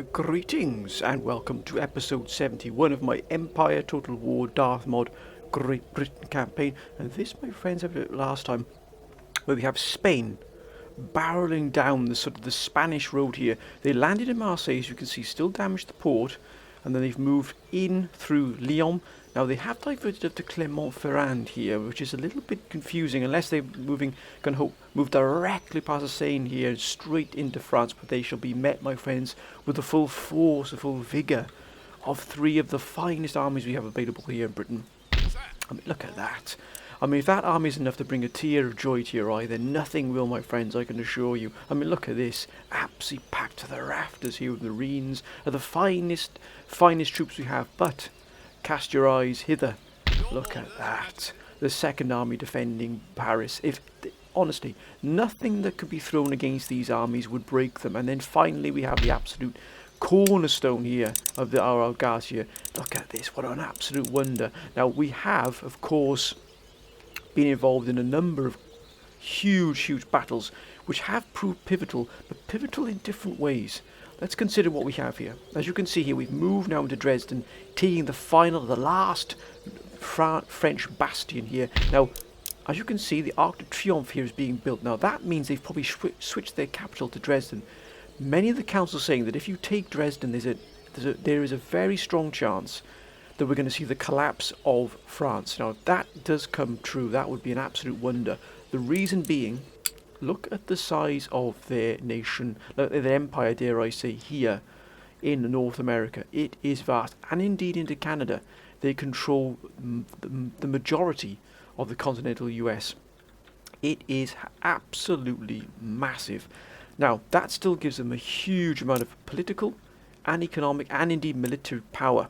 Greetings and welcome to episode 71 of my Empire Total War Darth mod Great Britain campaign. And this, my friends, have it last time where we have Spain barreling down the sort of the Spanish road here. They landed in Marseille, as you can see, still damaged the port, and then they've moved in through Lyon. Now they have diverted up to Clermont-Ferrand here, which is a little bit confusing unless they're move directly past the Seine here and straight into France. But they shall be met, my friends, with the full force, the full vigour of three of the finest armies we have available here in Britain. I mean, look at that. I mean, if that army is enough to bring a tear of joy to your eye, then nothing will, my friends, I can assure you. I mean, look at this. Absolutely packed to the rafters here with Marines, are the finest troops we have. But cast your eyes hither. Look at that. The second army defending Paris. Honestly, nothing that could be thrown against these armies would break them. And then finally we have the absolute cornerstone here of our Algarve here. Look at this. What an absolute wonder. Now, we have, of course, been involved in a number of huge battles which have proved pivotal, but pivotal in different ways. Let's consider what we have here. As you can see here, we've moved now into Dresden, taking the last French bastion here. Now, as you can see, the Arc de Triomphe here is being built. Now, that means they've probably switched their capital to Dresden. Many of the councils saying that if you take Dresden, there is a very strong chance that we're going to see the collapse of France. Now, if that does come true, that would be an absolute wonder. The reason being, look at the size of their nation, their empire, dare I say, here in North America. It is vast, and indeed into Canada. They control the majority of the continental US. It is absolutely massive. Now, that still gives them a huge amount of political and economic and indeed military power.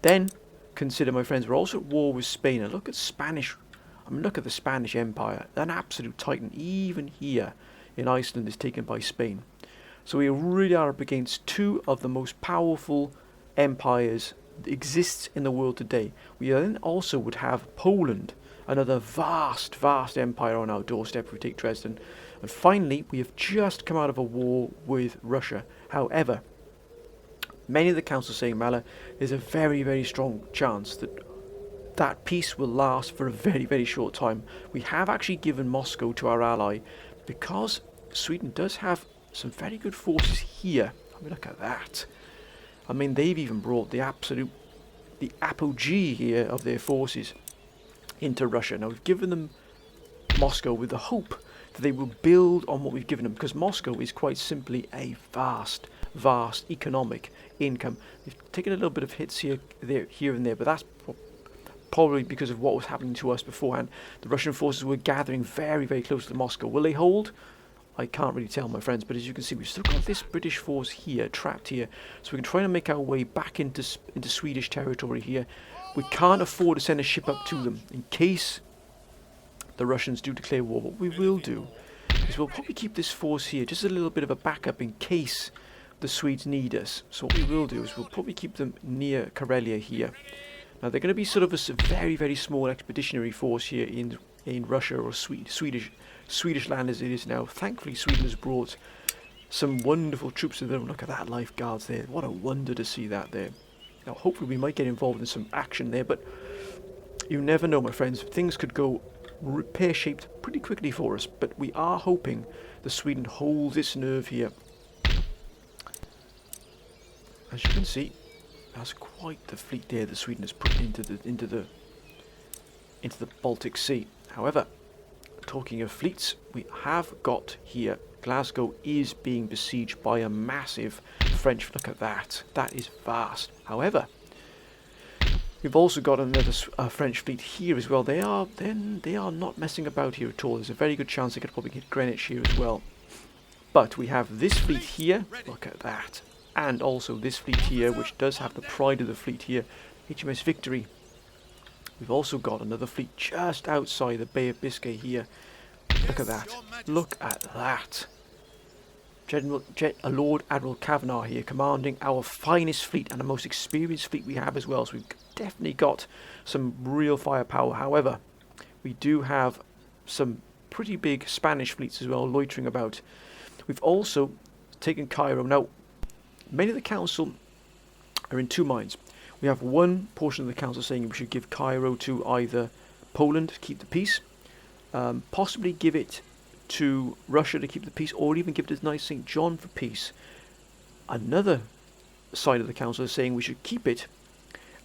Then, consider, my friends, we're also at war with Spain. And look at look at the Spanish Empire. An absolute titan, even here in Iceland, is taken by Spain. So we really are up against two of the most powerful empires that exists in the world today. We then also would have Poland, another vast empire on our doorstep if we take Dresden. And finally, we have just come out of a war with Russia. However, many of the councils saying, Mala, there's a very strong chance that peace will last for a very short time. We have actually given Moscow to our ally because Sweden does have some very good forces here. I mean, look at that. I mean, they've even brought the apogee here of their forces into Russia. Now, we've given them Moscow with the hope that they will build on what we've given them, because Moscow is quite simply a vast economic income. We've taken a little bit of hits here and there, but that's probably because of what was happening to us beforehand. The Russian forces were gathering very close to Moscow. Will they hold? I can't really tell, my friends, but as you can see, we've still got this British force here, trapped here, so we can try and make our way back into Swedish territory here. We can't afford to send a ship up to them in case the Russians do declare war. What we will do is we'll probably keep this force here, just a little bit of a backup in case the Swedes need us. So what we will do is we'll probably keep them near Karelia here. Now, they're going to be sort of a very small expeditionary force here in Russia, or Swedish land as it is now. Thankfully, Sweden has brought some wonderful troops with them. Look at that, lifeguards there. What a wonder to see that there. Now, hopefully we might get involved in some action there, but you never know, my friends. Things could go pear-shaped pretty quickly for us, but we are hoping that Sweden holds its nerve here. As you can see, that's quite the fleet there that Sweden has put into the Baltic Sea. However, talking of fleets, we have got here Glasgow is being besieged by a massive French. Look at that. That is vast. However, we've also got another French fleet here as well. They are not messing about here at all. There's a very good chance they could probably hit Greenwich here as well. But we have this fleet here. Look at that. And also this fleet here, which does have the pride of the fleet here, HMS Victory. We've also got another fleet just outside the Bay of Biscay here. Look at that. Look at that. Lord Admiral Kavanagh here, commanding our finest fleet and the most experienced fleet we have as well. So we've definitely got some real firepower. However, we do have some pretty big Spanish fleets as well loitering about. We've also taken Cairo. Now, many of the council are in two minds. We have one portion of the council saying we should give Cairo to either Poland to keep the peace, possibly give it to Russia to keep the peace, or even give it to Knight St. John for peace. Another side of the council is saying we should keep it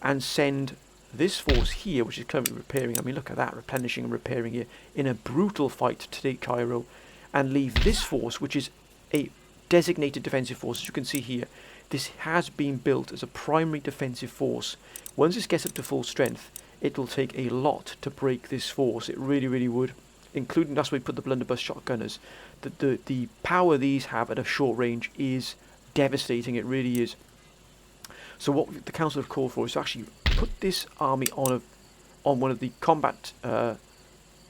and send this force here, which is currently repairing. I mean, look at that, replenishing and repairing here in a brutal fight to take Cairo, and leave this force, which is a designated defensive force. As you can see here, this has been built as a primary defensive force. Once this gets up to full strength, it will take a lot to break this force. It really, really would. Including, that's where we put the blunderbuss shotgunners. The power these have at a short range is devastating. It really is. So what the council have called for is to actually put this army on one of the combat on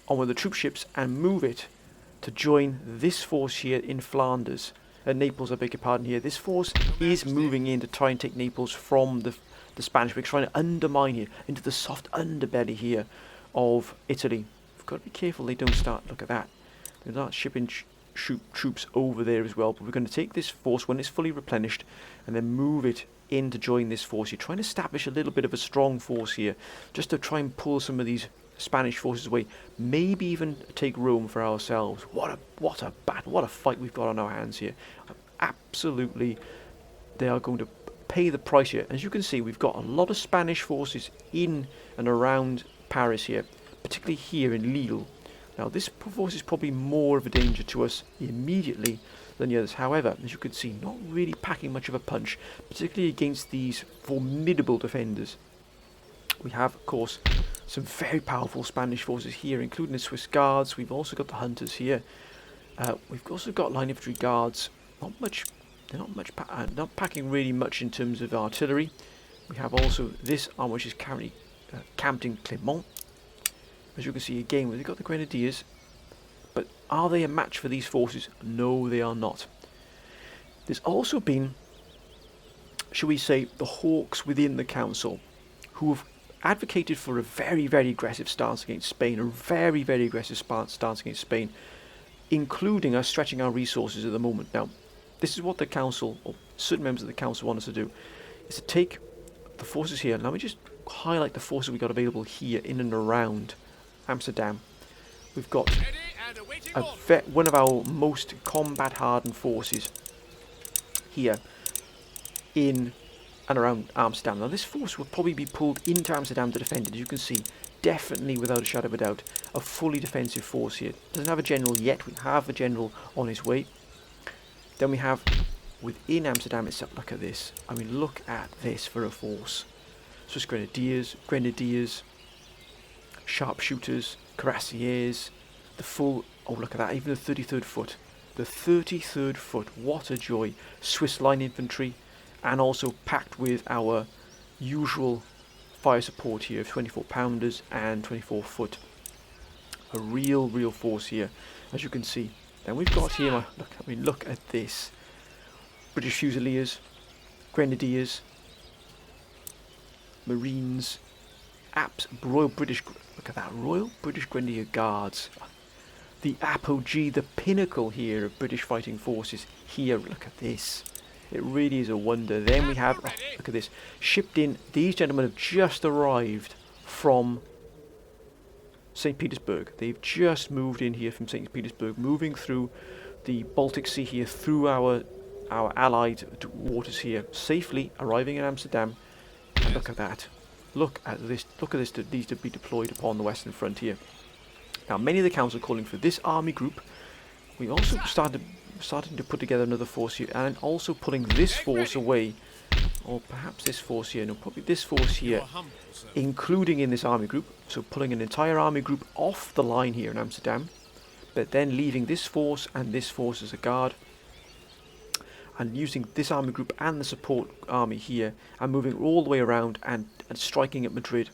one of the troop ships and move it to join this force here in Flanders. Naples, I beg your pardon here. This force is moving in to try and take Naples from the Spanish. We're trying to undermine here into the soft underbelly here of Italy. We've got to be careful they don't start, look at that. They're not shipping troops over there as well. But we're going to take this force when it's fully replenished and then move it in to join this force. You're trying to establish a little bit of a strong force here, just to try and pull some of these Spanish forces away, maybe even take Rome for ourselves. What a battle, what a fight we've got on our hands here. Absolutely, they are going to pay the price here. As you can see, we've got a lot of Spanish forces in and around Paris here, particularly here in Lille. Now this force is probably more of a danger to us immediately than the others. However, as you can see, not really packing much of a punch, particularly against these formidable defenders. We have, of course, some very powerful Spanish forces here, including the Swiss Guards. We've also got the Hunters here. We've also got line infantry guards. They're not packing really much in terms of artillery. We have also this arm, which is currently camped in Clermont. As you can see again, we've got the Grenadiers. But are they a match for these forces? No, they are not. There's also been, shall we say, the hawks within the council, who have advocated for a very, very aggressive stance against Spain, a very, very aggressive stance against Spain, including us stretching our resources at the moment. Now, this is what the council, or certain members of the council want us to do, is to take the forces here. Let me just highlight the forces we've got available here in and around Amsterdam. We've got one of our most combat-hardened forces here in and around Amsterdam. Now this force will probably be pulled into Amsterdam to defend it. As you can see, definitely without a shadow of a doubt, a fully defensive force here. Doesn't have a general yet. We have a general on his way. Then we have within Amsterdam itself, look at this. I mean, look at this for a force. Swiss Grenadiers, sharpshooters, cuirassiers, the full, oh look at that, even the 33rd foot. The 33rd foot, what a joy. Swiss line infantry, and also packed with our usual fire support here of 24 pounders and 24 foot. A real force here, as you can see. Then we've got here, look at this. British Fusiliers, Grenadiers, Marines, Royal British, look at that, Royal British Grenadier Guards. The apogee, the pinnacle here of British fighting forces here, look at this. It really is a wonder. Then we have, oh, look at this, shipped in, these gentlemen have just arrived from St. Petersburg. They've just moved in here from St. Petersburg, moving through the Baltic Sea here, through our allied waters here, safely arriving in Amsterdam. And look at that. Look at this, these to be deployed upon the western frontier. Now, many of the council are calling for this army group. We also starting to put together another force here, and also pulling this force away, or perhaps this force here, no, probably this force here, including in this army group. So pulling an entire army group off the line here in Amsterdam, but then leaving this force and this force as a guard, and using this army group and the support army here, and moving all the way around and striking at Madrid.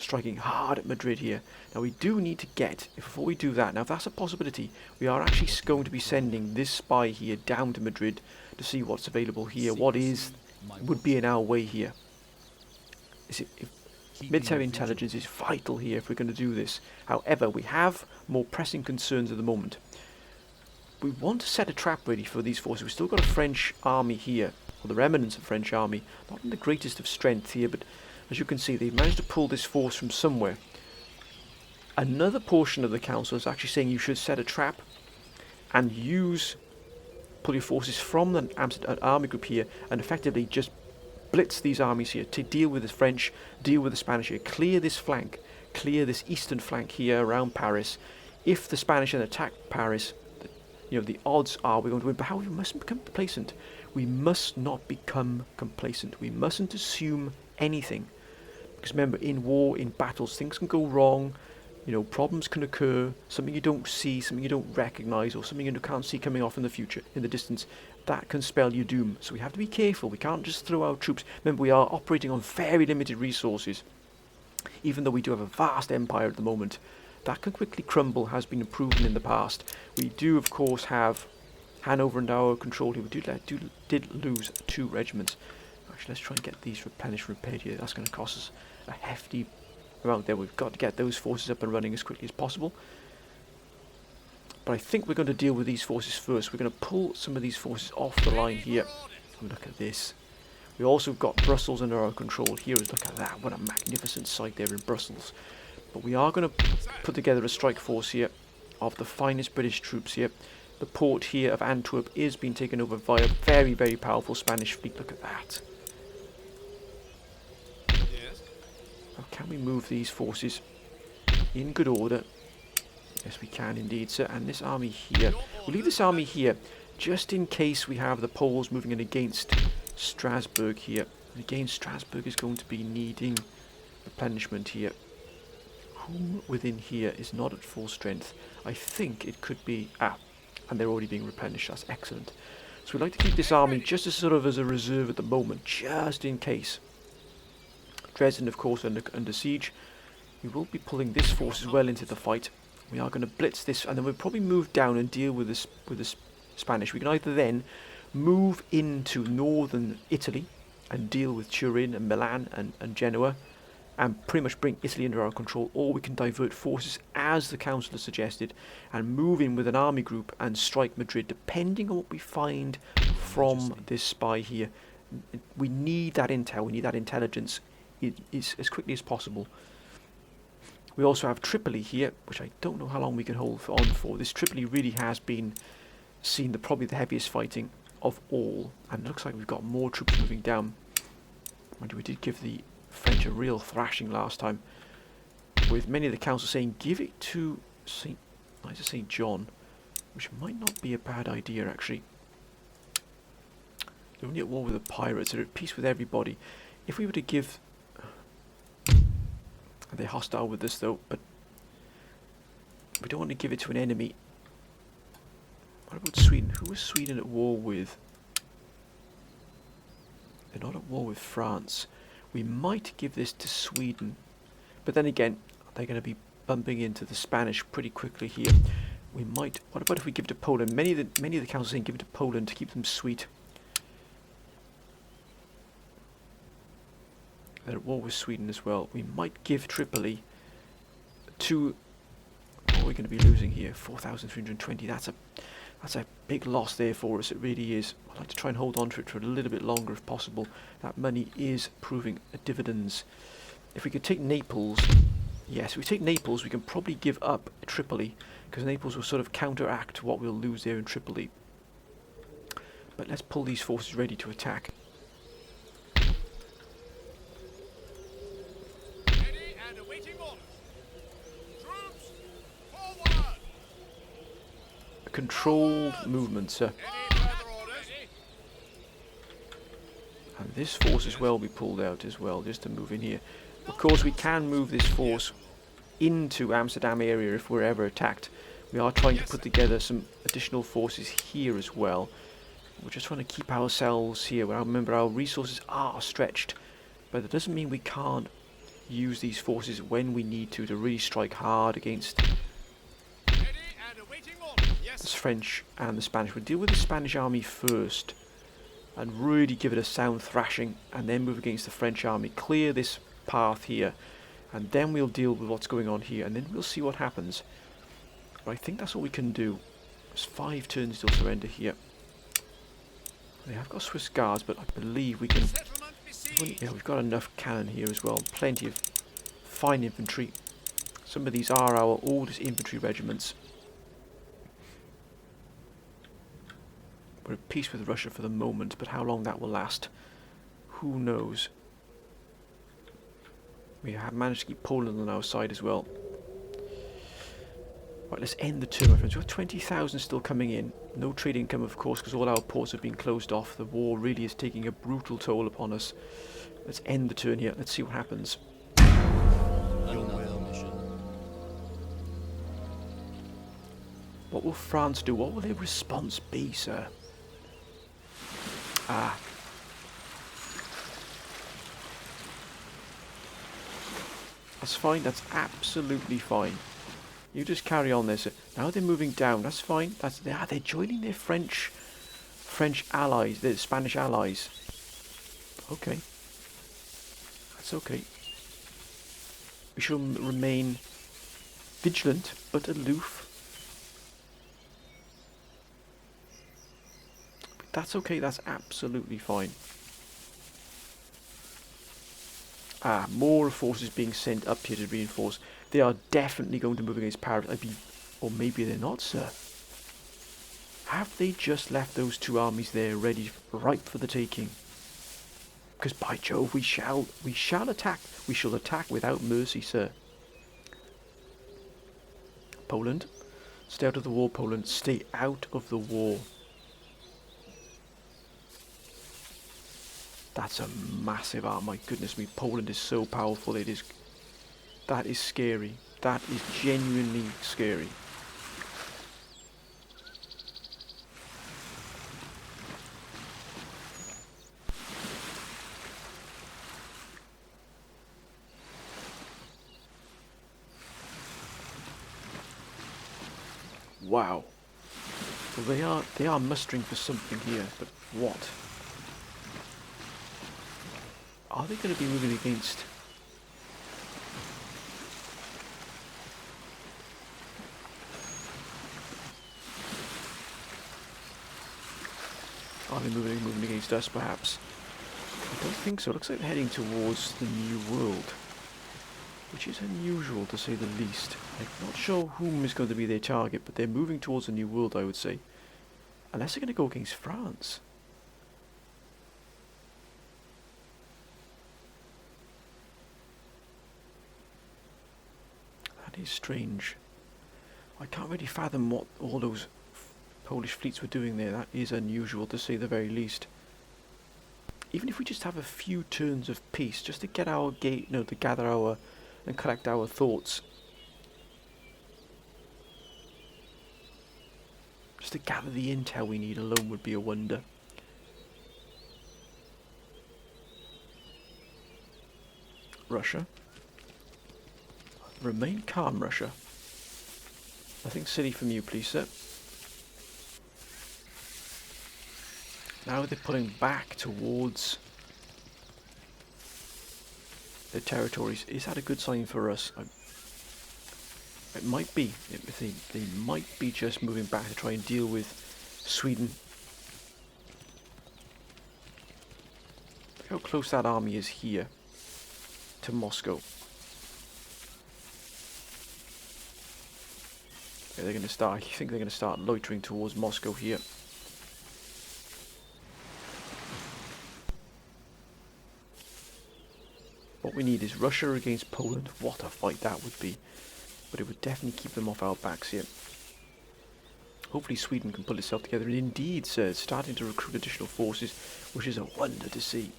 Striking hard at Madrid here. Now we do need to get, before we do that, now if that's a possibility, we are actually going to be sending this spy here down to Madrid to see what's available here, what would be in our way here. Military intelligence is vital here if we're going to do this. However, we have more pressing concerns at the moment. We want to set a trap ready for these forces. We've still got a French army here, or the remnants of the French army, not in the greatest of strength here, but as you can see, they've managed to pull this force from somewhere. Another portion of the council is actually saying you should set a trap and pull your forces from the Amsterdam army group here and effectively just blitz these armies here to deal with the French, deal with the Spanish here, clear this flank, clear this eastern flank here around Paris. If the Spanish then attack Paris, the odds are we're going to win. But how we mustn't become complacent. We must not become complacent. We mustn't assume anything. Because remember, in war, in battles, things can go wrong. Problems can occur. Something you don't see, something you don't recognise, or something you can't see coming off in the future, in the distance. That can spell your doom. So we have to be careful. We can't just throw our troops. Remember, we are operating on very limited resources. Even though we do have a vast empire at the moment, that can quickly crumble, has been proven in the past. We do, of course, have Hanover under our control here. We did lose 2 regiments. Actually, let's try and get these replenished and repaired here. That's going to cost us a hefty amount there. We've got to get those forces up and running as quickly as possible. But I think we're going to deal with these forces first. We're going to pull some of these forces off the line here. Look at this. We also got Brussels under our control here. Look at that. What a magnificent sight there in Brussels. But we are going to put together a strike force here of the finest British troops here. The port here of Antwerp is being taken over by a very, very powerful Spanish fleet. Look at that. Yes. Now, can we move these forces in good order? Yes, we can indeed, sir. And this army here, we'll leave this army here just in case we have the Poles moving in against Strasbourg here. And again, Strasbourg is going to be needing replenishment here. Whom within here is not at full strength? I think it could be... and they're already being replenished. That's excellent. So we'd like to keep this army just as a reserve at the moment, just in case. Dresden, of course, under siege. We will be pulling this force as well into the fight. We are going to blitz this, and then we'll probably move down and deal with the Spanish. We can either then move into northern Italy and deal with Turin and Milan and Genoa, and pretty much bring Italy under our control, or we can divert forces as the council has suggested and move in with an army group and strike Madrid, depending on what we find from this spy here. We need that intel, we need that intelligence as quickly as possible. We also have Tripoli here, which I don't know how long we can hold on for. This Tripoli really has been seen probably the heaviest fighting of all, and it looks like we've got more troops moving down. Mind you, we did give the French a real thrashing last time, with many of the council saying give it to St. John, which might not be a bad idea actually. They're only at war with the pirates, they're at peace with everybody. If we were to give... They're hostile with us though, but we don't want to give it to an enemy. What about Sweden? Who was Sweden at war with? They're not at war with France. We might give this to Sweden, but then again, they're going to be bumping into the Spanish pretty quickly here. We might. What about if we give it to Poland? Many of the councils saying give it to Poland to keep them sweet. They're at war with Sweden as well. We might give Tripoli to. What are we going to be losing here? 4,320. That's a big loss there for us. It really is. I'd like to try and hold on to it for a little bit longer if possible. That money is proving dividends. If we could take Naples, yes, if we take Naples, we can probably give up Tripoli, because Naples will sort of counteract what we'll lose there in Tripoli. But let's pull these forces ready to attack. Ready and awaiting orders. Troops, forward! A controlled movement, sir. Any further orders? And this force as well will be pulled out as well, just to move in here. Of course, we can move this force into Amsterdam area if we're ever attacked. We are trying to put together some additional forces here as well. We're just trying to keep ourselves here. Well, remember, our resources are stretched, but that doesn't mean we can't use these forces when we need to really strike hard against Ready and awaiting orders. Yes. the French and the Spanish. We'll deal with the Spanish army first and really give it a sound thrashing, and then move against the French army, clear this path here, and then we'll deal with what's going on here, and then we'll see what happens. But I think that's all we can do. There's 5 turns till surrender here. They have got Swiss guards, but I believe we can... Settlement besieged. Yeah, we've got enough cannon here as well. Plenty of fine infantry. Some of these are our oldest infantry regiments. We're at peace with Russia for the moment, but how long that will last, who knows. We have managed to keep Poland on our side as well. Right, let's end the turn, my friends. We've got 20,000 still coming in. No trade income, of course, because all our ports have been closed off. The war really is taking a brutal toll upon us. Let's end the turn here. Let's see what happens. Another mission. What will France do? What will their response be, sir? Ah. That's fine. That's absolutely fine. You just carry on there, sir. Now they're moving down. That's fine. They're joining their French allies, their Spanish allies. Okay. That's okay. We shall remain vigilant but aloof. But that's okay. That's absolutely fine. Ah, more forces being sent up here to reinforce. They are definitely going to move against Paris. Or maybe they're not, sir. Have they just left those two armies there ready, ripe for the taking? Because by Jove, we shall attack. We shall attack without mercy, sir. Poland, stay out of the war. Poland, stay out of the war. That's a massive arm. My goodness me, Poland is so powerful. It is. That is scary. That is genuinely scary. Wow. Well, they are mustering for something here, but what? Are they going to be moving against? Are they moving against us, perhaps? I don't think so. Looks like they're heading towards the New World, which is unusual to say the least. I'm not sure whom is going to be their target, but they're moving towards the New World, I would say. Unless they're going to go against France. That is strange. I can't really fathom what all those Polish fleets were doing there. That is unusual to say the very least. Even if we just have a few turns of peace, just to get our to gather our and collect our thoughts. Just to gather the intel we need alone would be a wonder. Russia. Remain calm, Russia. Nothing silly from you, please, sir. Now they're pulling back towards their territories. Is that a good sign for us? It might be. They might be just moving back to try and deal with Sweden. Look how close that army is here to Moscow. Yeah, they're going to start. I think they're going to start loitering towards Moscow here. What we need is Russia against Poland. What a fight that would be. But it would definitely keep them off our backs here. Hopefully Sweden can pull itself together. And indeed, sir, it's starting to recruit additional forces, which is a wonder to see.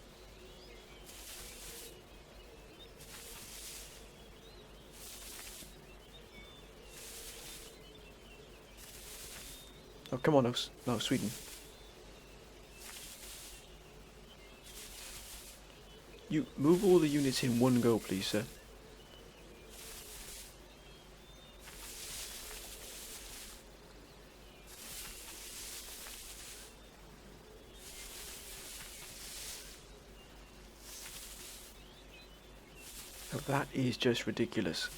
Oh, come on, no, Sweden. You move all the units in one go, please, sir. Now that is just ridiculous.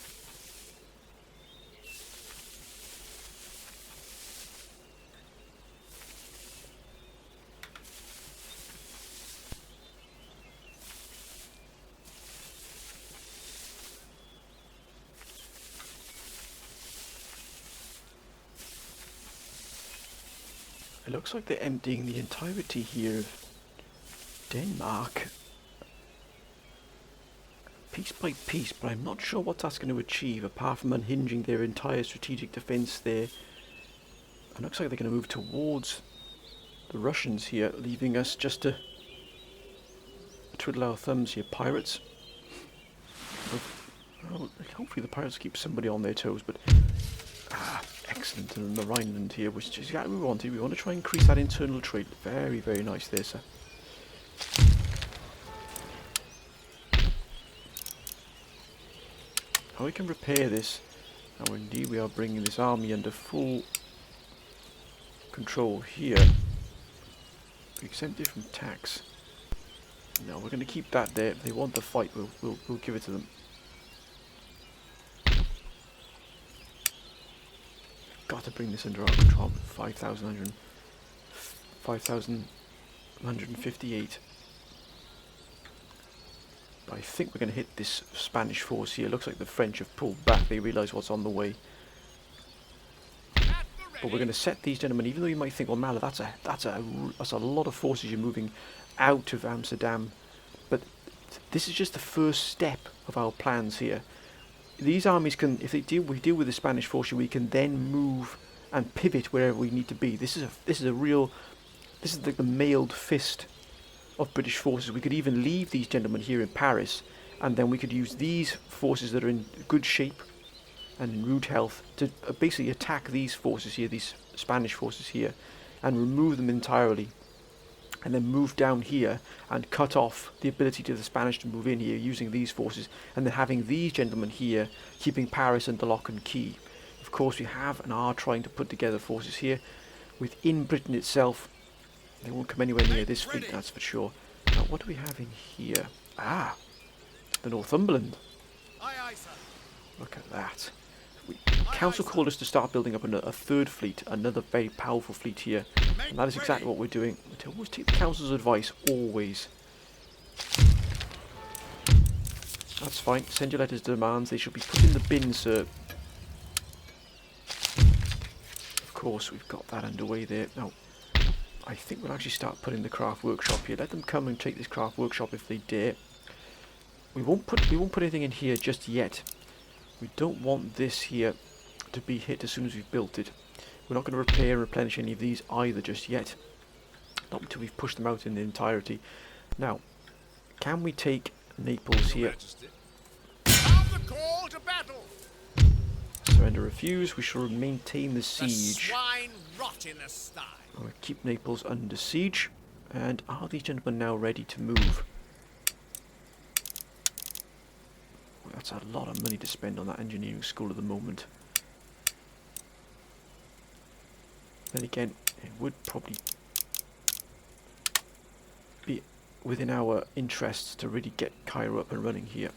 It looks like they're emptying the entirety here of Denmark, piece by piece, but I'm not sure what that's going to achieve apart from unhinging their entire strategic defence there. It looks like they're going to move towards the Russians here, leaving us just to twiddle our thumbs here. Pirates. Well, hopefully the pirates keep somebody on their toes, but excellent in the Rhineland here, which is exactly what we wanted. We want to try and increase that internal trade. Very, very nice there, sir. How we can repair this, and indeed we are bringing this army under full control here. We exempt it from tax. No, we're going to keep that there. If they want the fight, we'll give it to them. Got to bring this under our control. 5,158. I think we're going to hit this Spanish force here. Looks like the French have pulled back. They realise what's on the way. But we're going to set these gentlemen. Even though you might think, well, Mala, that's a lot of forces you're moving out of Amsterdam. But this is just the first step of our plans here. These armies can, if we deal with the Spanish force, we can then move and pivot wherever we need to be. This is like the mailed fist of British forces. We could even leave these gentlemen here in Paris, and then we could use these forces that are in good shape and in rude health to basically attack these forces here, these Spanish forces here, and remove them entirely, and then move down here and cut off the ability to the Spanish to move in here using these forces, and then having these gentlemen here keeping Paris under lock and key. Of course, we have and are trying to put together forces here within Britain itself. They won't come anywhere near this fleet, that's for sure. Now, what do we have in here? Ah, the Northumberland. Aye, aye, sir. Look at that. Council called us to start building up a third fleet, another very powerful fleet here, and that is exactly what we're doing. We always take the Council's advice, always. That's fine. Send your letters of demands. They should be put in the bin, sir. Of course, we've got that underway there. Now, I think we'll actually start putting the craft workshop here. Let them come and take this craft workshop if they dare. We won't put anything in here just yet. We don't want this here to be hit as soon as we've built it. We're not going to repair and replenish any of these either just yet. Not until we've pushed them out in the entirety. Now, can we take Naples here? Sound the call to battle. Surrender refuse. We shall maintain the The siege. swine rot in the sty. We'll keep Naples under siege. And are these gentlemen now ready to move? Well, that's a lot of money to spend on that engineering school at the moment. Then again, it would probably be within our interests to really get Cairo up and running here.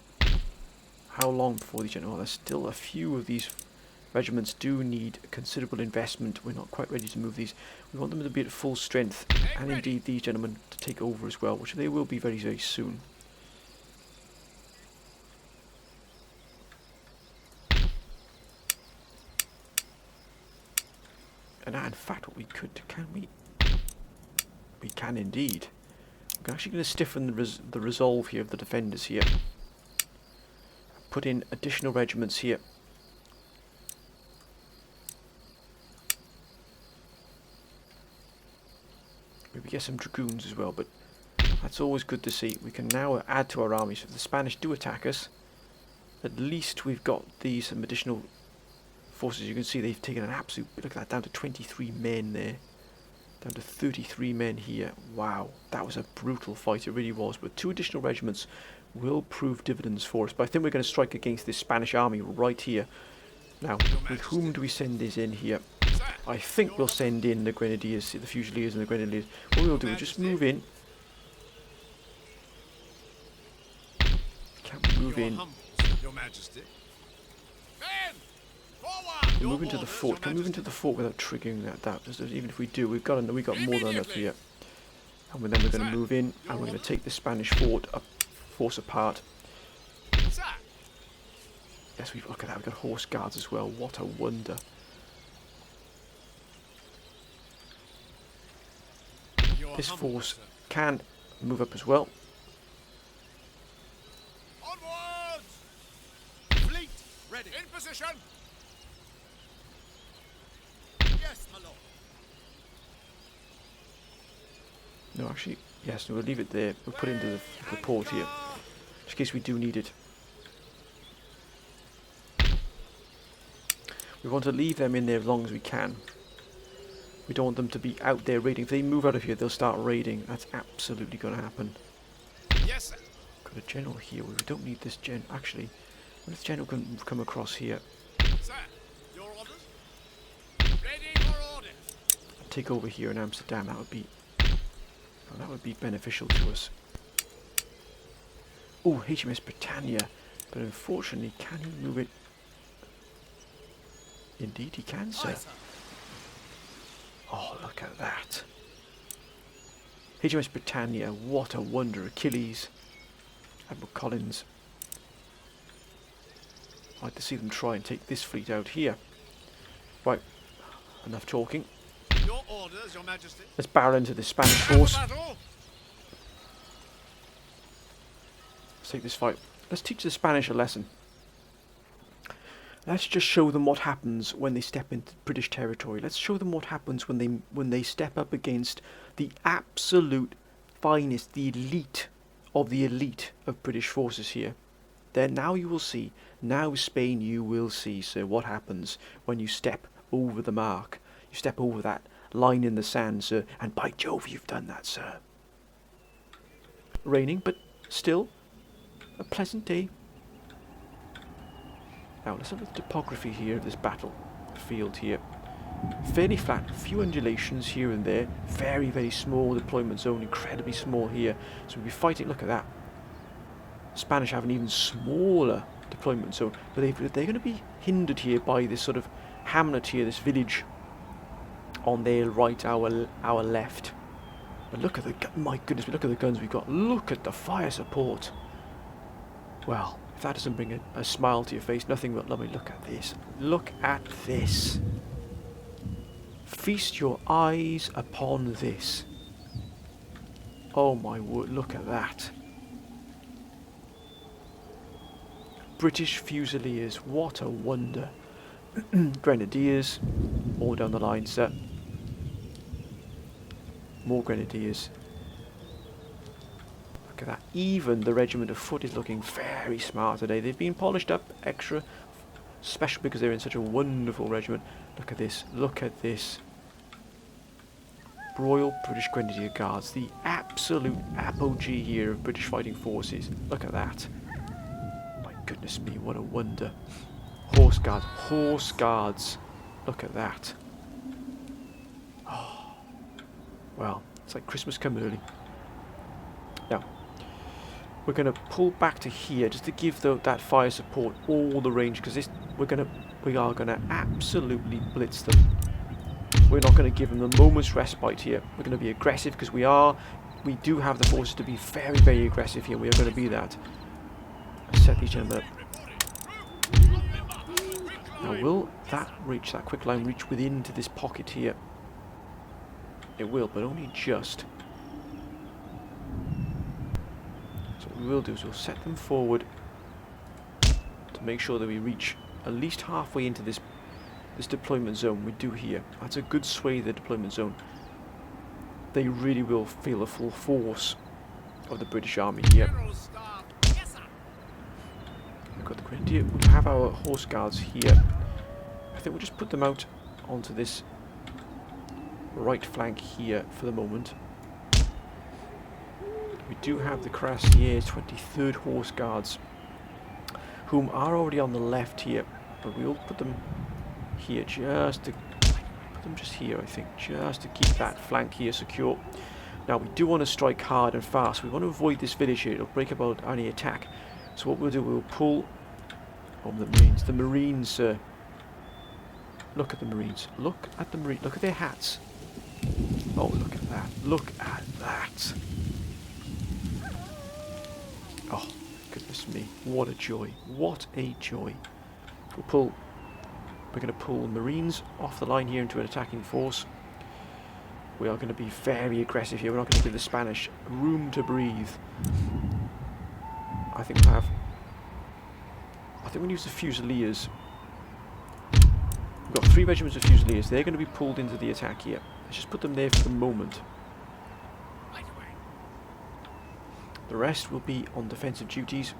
How long before these gentlemen? Well, there's still a few of these regiments do need considerable investment. We're not quite ready to move these. We want them to be at full strength, and indeed these gentlemen to take over as well, which they will be very, very soon. And in fact, what we could, can we? We can indeed. We're actually going to stiffen the resolve here of the defenders here. Put in additional regiments here. Maybe get some dragoons as well, but that's always good to see. We can now add to our army, so if the Spanish do attack us, at least we've got these some additional forces. You can see they've taken an absolute, look at that, down to 23 men there. Down to 33 men here. Wow, that was a brutal fight, it really was. But 2 additional regiments will prove dividends for us. But I think we're going to strike against this Spanish army right here. Now, with whom do we send this in here? I think we'll send in the Grenadiers, the Fusiliers and the Grenadiers. What we'll do is just move in. Can we move in? Your Majesty. Men! Forward! We'll move into the fort. Can we move into the fort without triggering that? Just even if we do, we've got more than enough here. And then we're going to move in, and we're going to take the Spanish fort up, force apart. Sir! Yes, look at that. We've got horse guards as well. What a wonder. this force can move up as well. Onwards! Fleet ready. In position. Yes, my lord. No, actually, yes, we'll leave it there. We'll put it into the port here, just in case we do need it. We want to leave them in there as long as we can. We don't want them to be out there raiding. If they move out of here, they'll start raiding. That's absolutely going to happen. Yes, sir. Got a general here. We don't need this gen. Actually, what if the general can come across here? Sir, your orders? Ready for orders. And take over here in Amsterdam. That would be beneficial to us. Oh, HMS Britannia. But unfortunately, can he move it? Indeed he can, sir. Aye, sir. Oh, look at that. HMS Britannia, what a wonder. Achilles, Admiral Collins. I'd like to see them try and take this fleet out here. Right, enough talking. Your orders, Your Majesty. Let's barrel into this Spanish force. Battle. Let's take this fight. Let's teach the Spanish a lesson. Let's just show them what happens when they step into British territory. Let's show them what happens when they step up against the absolute finest, the elite of British forces here. Then now you will see, now Spain you will see, sir, what happens when you step over the mark. You step over that line in the sand, sir, and by Jove you've done that, sir. Raining, but still a pleasant day. Now let's have a topography here of this battlefield here. Fairly flat, a few undulations here and there. Very, very small deployment zone, incredibly small here. So we'll be fighting, look at that. Spanish have an even smaller deployment zone. But they're going to be hindered here by this sort of hamlet here, this village on their right, our left. But look at my goodness, look at the guns we've got. Look at the fire support. Well, if that doesn't bring a smile to your face, nothing but lovely. Look at this. Look at this. Feast your eyes upon this. Oh my word, look at that. British Fusiliers, what a wonder. Grenadiers, all down the line, sir. More Grenadiers. Look at that. Even the regiment of foot is looking very smart today. They've been polished up extra special because they're in such a wonderful regiment. Look at this. Look at this. Royal British Grenadier Guards. The absolute apogee here of British fighting forces. Look at that. My goodness me, what a wonder. Horse Guards. Horse Guards. Look at that. Oh. Well, it's like Christmas come early. Now, we're going to pull back to here just to give that fire support all the range, because we are going to absolutely blitz them. We're not going to give them the moment's respite here. We're going to be aggressive because we do have the forces to be very, very aggressive here. We are going to be that. Set these gentlemen up. Now, will that quick line reach within to this pocket here? It will, but only just. So what we will do is we'll set them forward to make sure that we reach at least halfway into this deployment zone we do here. That's a good sway of the deployment zone. They really will feel the full force of the British Army here. We've got the Grenadier. We'll have our Horse Guards here. I think we'll just put them out onto this right flank here for the moment. We do have the Cuirassiers 23rd Horse Guards, whom are already on the left here, but we'll put them here just here, I think, just to keep that flank here secure. Now we do want to strike hard and fast. We want to avoid this village here. It'll break up any attack. So what we'll do, we'll pull on the Marines. The Marines, look at the Marines. Look at the Marines. Look at their hats. Oh, look at that. Look at that. Oh, goodness me. What a joy. What a joy. We're going to pull Marines off the line here into an attacking force. We are going to be very aggressive here. We're not going to give the Spanish room to breathe. I think we'll use the Fusiliers. We've got 3 regiments of Fusiliers. They're going to be pulled into the attack here. Let's just put them there for the moment. The rest will be on defensive duties.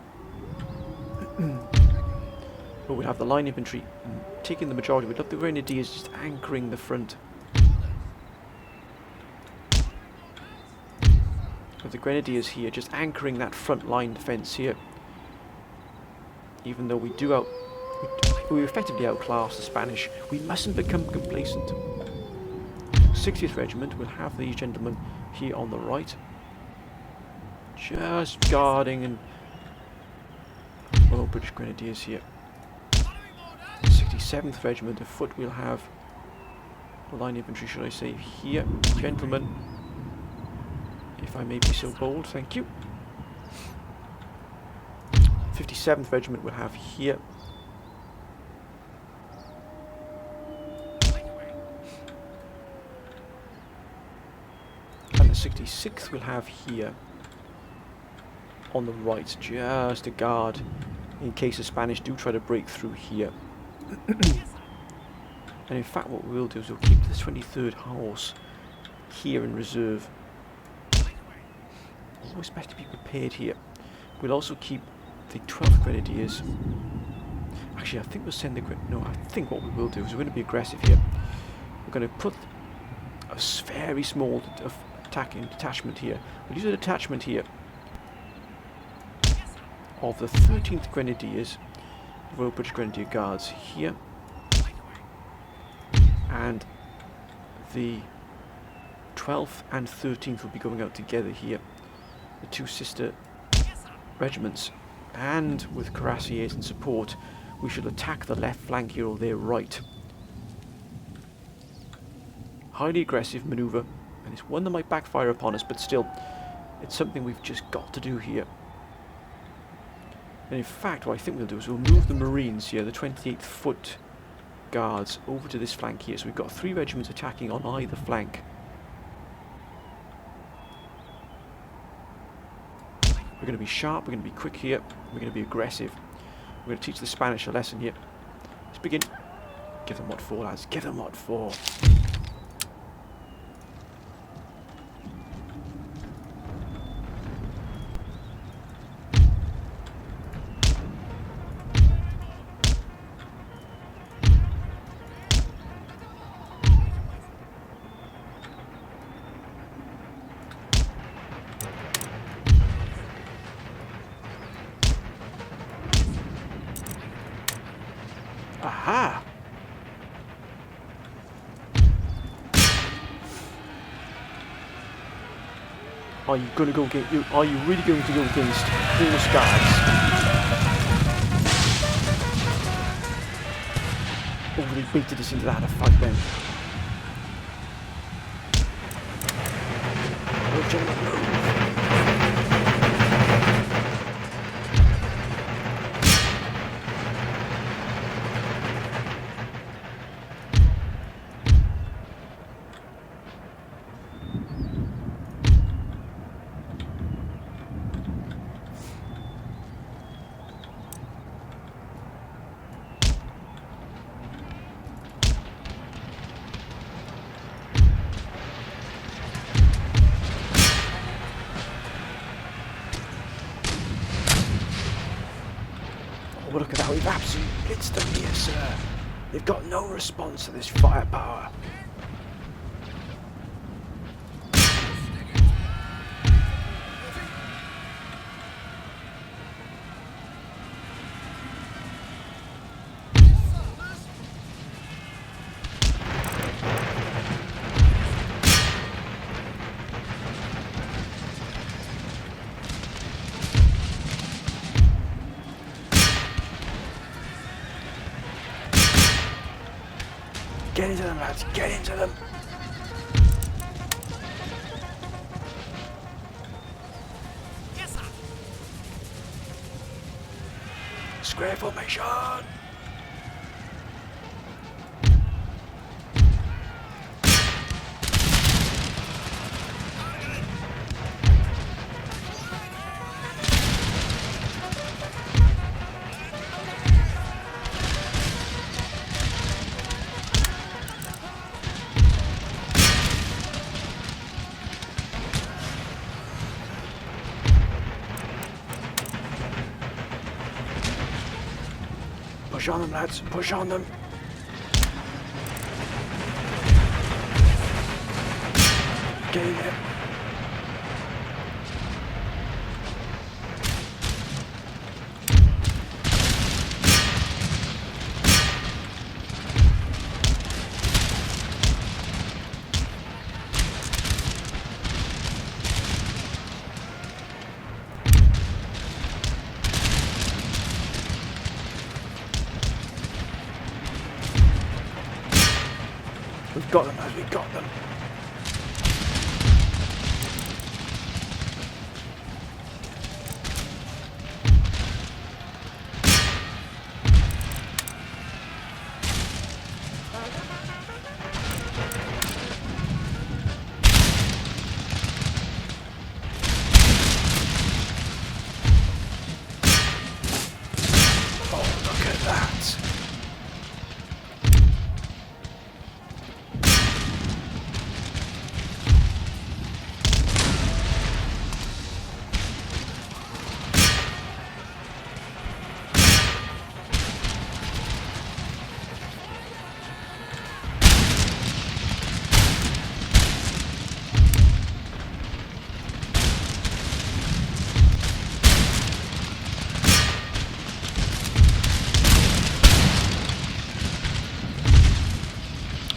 But we'll have the line infantry taking the majority. We'd have the grenadiers just anchoring the front. With the grenadiers here just anchoring that front line defence here. Even though we effectively outclass the Spanish, we mustn't become complacent. 60th Regiment will have these gentlemen here on the right, just guarding and British Grenadiers here. 67th Regiment of Foot will have line infantry, should I say, here, gentlemen, if I may be so bold, thank you. 57th Regiment will have here. And the 66th will have here on the right, just a guard in case the Spanish do try to break through here. And in fact what we'll do is we'll keep the 23rd Horse here in reserve. Always best to be prepared here. We'll also keep the 12th Grenadiers. Actually, I think we'll send the... No, I think what we will do is we're going to be aggressive here. We're going to put a very small attacking detachment here. We'll use a detachment here of the 13th Grenadiers, Royal British Grenadier Guards here, and the 12th and 13th will be going out together here, the 2 sister regiments, and with cuirassiers in support we shall attack the left flank here or their right. Highly aggressive manoeuvre, and it's one that might backfire upon us, but still it's something we've just got to do here. And in fact what I think we'll do is we'll move the Marines here, the 28th Foot Guards, over to this flank here. So we've got 3 regiments attacking on either flank. We're going to be sharp, we're going to be quick here, we're going to be aggressive. We're going to teach the Spanish a lesson here. Let's begin. Give them what for, lads, give them what for. Aha! Are you gonna go get you? Are you really going to go against horse guards? Oh, they baited us into that fight then. Oh, gentlemen, no. Oh, look at that, we've absolutely blitzed them here, sir. They've got no response to this firepower. Get into them, lads, get into them! Yes, sir. Square formation! Push on them, lads. Push on them. Get in there. We've got them, lads. We've got them. Oh, look at that.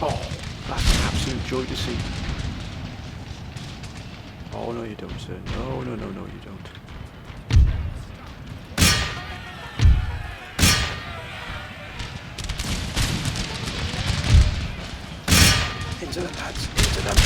Oh, that's an absolute joy to see. Oh, no you don't, sir. No, no, no, no, you don't. Into them, lads. Into them.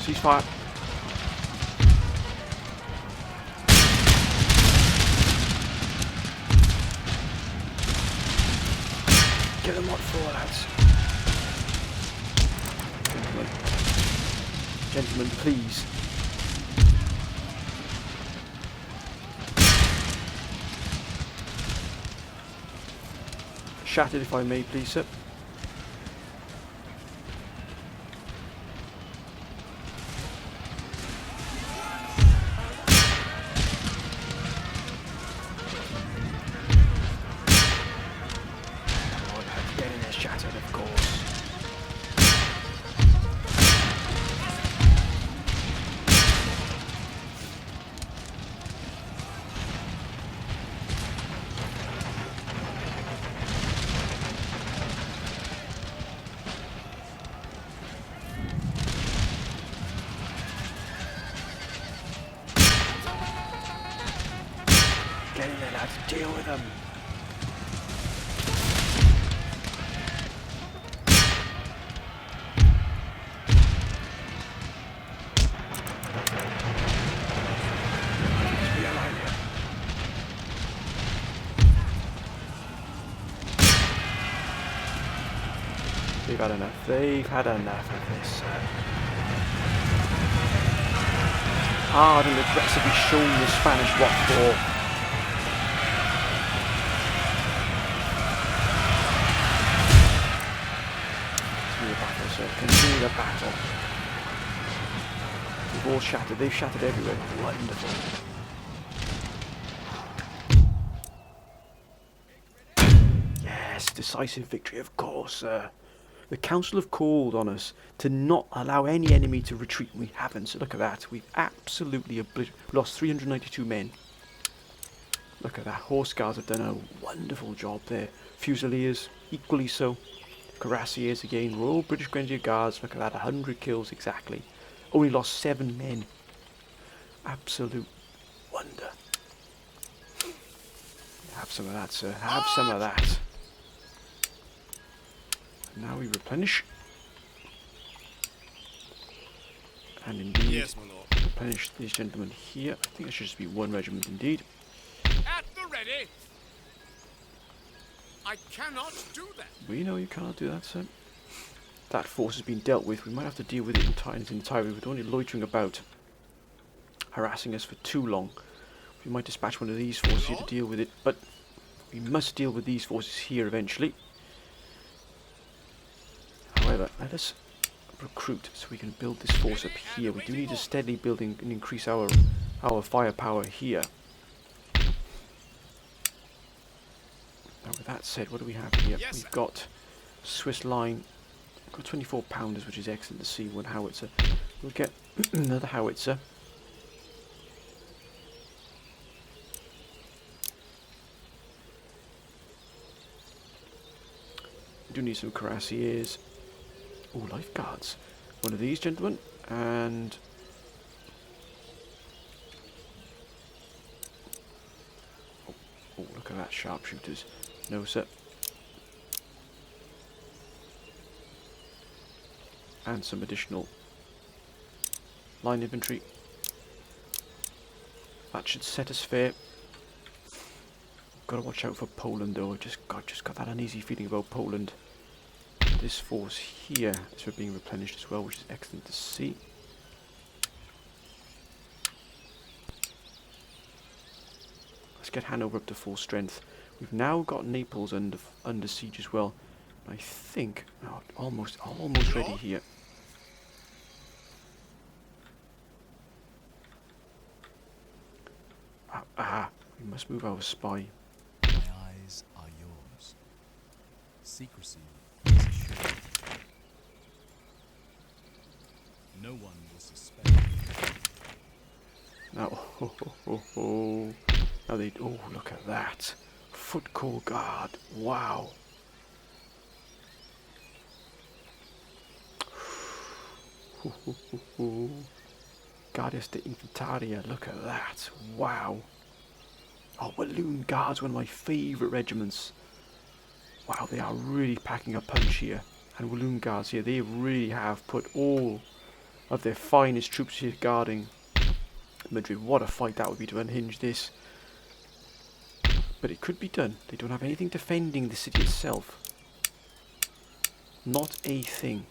Ceasefire. Get them what for, lads. Gentlemen. Gentlemen, please. Shattered if I may, please, sir. Shattered, of course. Get in there, lads. Deal with them. They've had enough. They've had enough of this. Hard and aggressively shown the Spanish what for. Continue the battle, sir. Continue the battle. They've all shattered. They've shattered everywhere. Wonderful. Yes, decisive victory, of course, sir. The council have called on us to not allow any enemy to retreat, and we haven't. So look at that. We've absolutely lost 392 men. Look at that. Horse guards have done a wonderful job there. Fusiliers, equally so. Cuirassiers again. Royal British Grenadier Guards, look at that. 100 kills exactly. Only lost 7 men. Absolute wonder. Have some of that, sir. Have some of that. Now we replenish. And indeed, Yes, my lord. replenish these gentlemen here. I think it should just be 1 regiment indeed. At the ready. I cannot do that. We know you cannot do that, sir. That force has been dealt with. We might have to deal with it in its entirety. We're only loitering about, harassing us for too long. We might dispatch one of these forces here to deal with it, but we must deal with these forces here eventually. However, let us recruit so we can build this force up here. We do need to steadily build and increase our firepower here. Now with that said, what do we have here? Yes, We've got Swiss line. We've got 24 pounders, which is excellent to see. One howitzer. We'll get another howitzer. We do need some cuirassiers. Oh, lifeguards. One of these gentlemen, and oh, look at that, sharpshooters. No, sir. And some additional line infantry. That should set us fair. Got to watch out for Poland, though. I just got that uneasy feeling about Poland. This force here is being replenished as well, which is excellent to see. Let's get Hanover up to full strength. We've now got Naples under siege as well. I think almost ready here. We must move our spy. My eyes are yours. Secrecy is assured. No one will suspect. Now, now they. Oh, look at that! Foot Corps Guard. Wow. Guardias de Infanteria. Look at that! Wow. Oh, Walloon Guards, one of my favourite regiments. Wow, they are really packing a punch here. And Walloon Guards here, they really have put all of their finest troops here guarding Madrid. What a fight that would be to unhinge this. But it could be done. They don't have anything defending the city itself. Not a thing.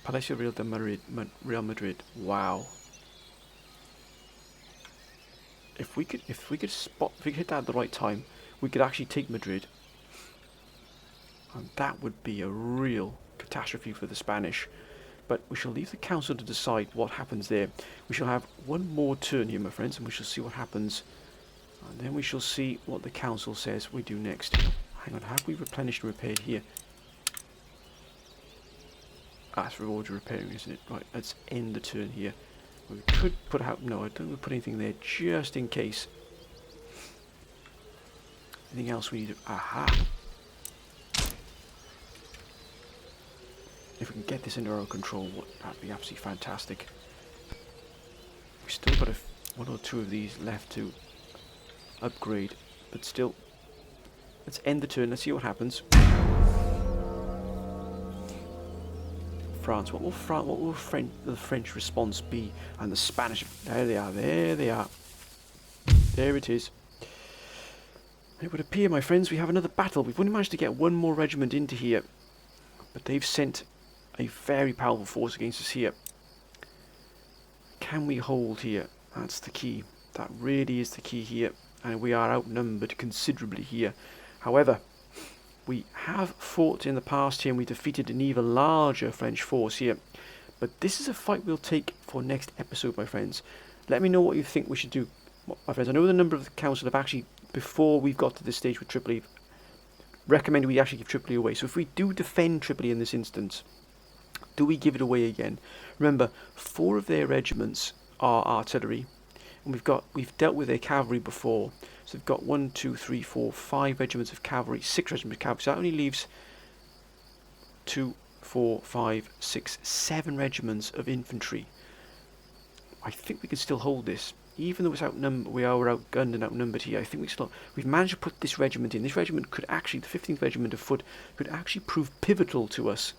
Palacio Real de Madrid, Real Madrid. Wow. If we could hit that at the right time, we could actually take Madrid. And that would be a real catastrophe for the Spanish. But we shall leave the council to decide what happens there. We shall have one more turn here, my friends, and we shall see what happens. And then we shall see what the council says we do next. Hang on, have we replenished and repaired here? Ah, it's reward you're repairing, isn't it? Right, let's end the turn here. We could put out... No, I don't think we'll put anything there, just in case. Anything else we need to... Aha! If we can get this under our control, that'd be absolutely fantastic. We've still got one or two of these left to upgrade, but still... Let's end the turn, let's see what happens. France. What will the French response be? And the Spanish. There they are. There they are. There it is. It would appear, my friends, we have another battle. We've only managed to get one more regiment into here, but they've sent a very powerful force against us here. Can we hold here? That's the key. That really is the key here, and we are outnumbered considerably here. However, we have fought in the past here and we defeated an even larger French force here. But this is a fight we'll take for next episode, my friends. Let me know what you think we should do, my friends. I know the number of the council have actually, before we've got to this stage with Tripoli, recommended we actually give Tripoli away. So if we do defend Tripoli in this instance, do we give it away again? Remember, 4 of their regiments are artillery. And we've dealt with their cavalry before. So we've got 1, 2, 3, 4, 5 regiments of cavalry, 6 regiments of cavalry. So that only leaves 2, 4, 5, 6, 7 regiments of infantry. I think we can still hold this. Even though it's we are outgunned and outnumbered here, I think we've managed to put this regiment in. This regiment could actually, the 15th Regiment of Foot, could actually prove pivotal to us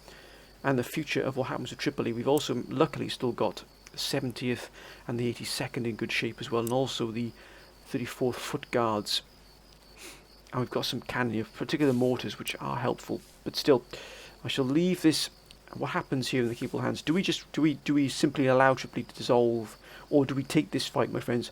and the future of what happens to Tripoli. We've also luckily still got the 70th and the 82nd in good shape as well, and also the 34th Foot Guards and we've got some cannon, particular mortars, which are helpful. But still, I shall leave this. What happens here in the capable hands? Do we simply allow Tripoli to dissolve, or do we take this fight, my friends?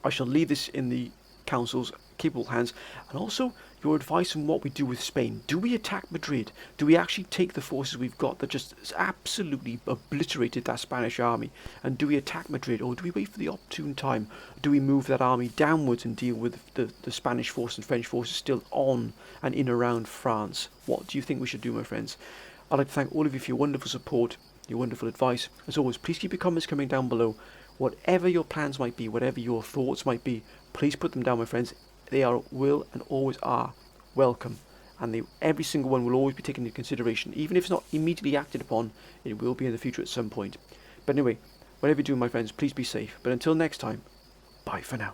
I shall leave this in the council's capable hands, and also your advice on what we do with Spain. Do we attack Madrid? Do we actually take the forces we've got that just absolutely obliterated that Spanish army, and do we attack Madrid, or do we wait for the opportune time? Do we move that army downwards and deal with the Spanish force and French forces still on and in around France? What do you think we should do, my friends? I'd like to thank all of you for your wonderful support, your wonderful advice. As always, please keep your comments coming down below. Whatever your plans might be, whatever your thoughts might be, please put them down, my friends. They will and always are welcome, and every single one will always be taken into consideration. Even if it's not immediately acted upon, it will be in the future at some point. But anyway, whatever you do, my friends, please be safe. But until next time, bye for now.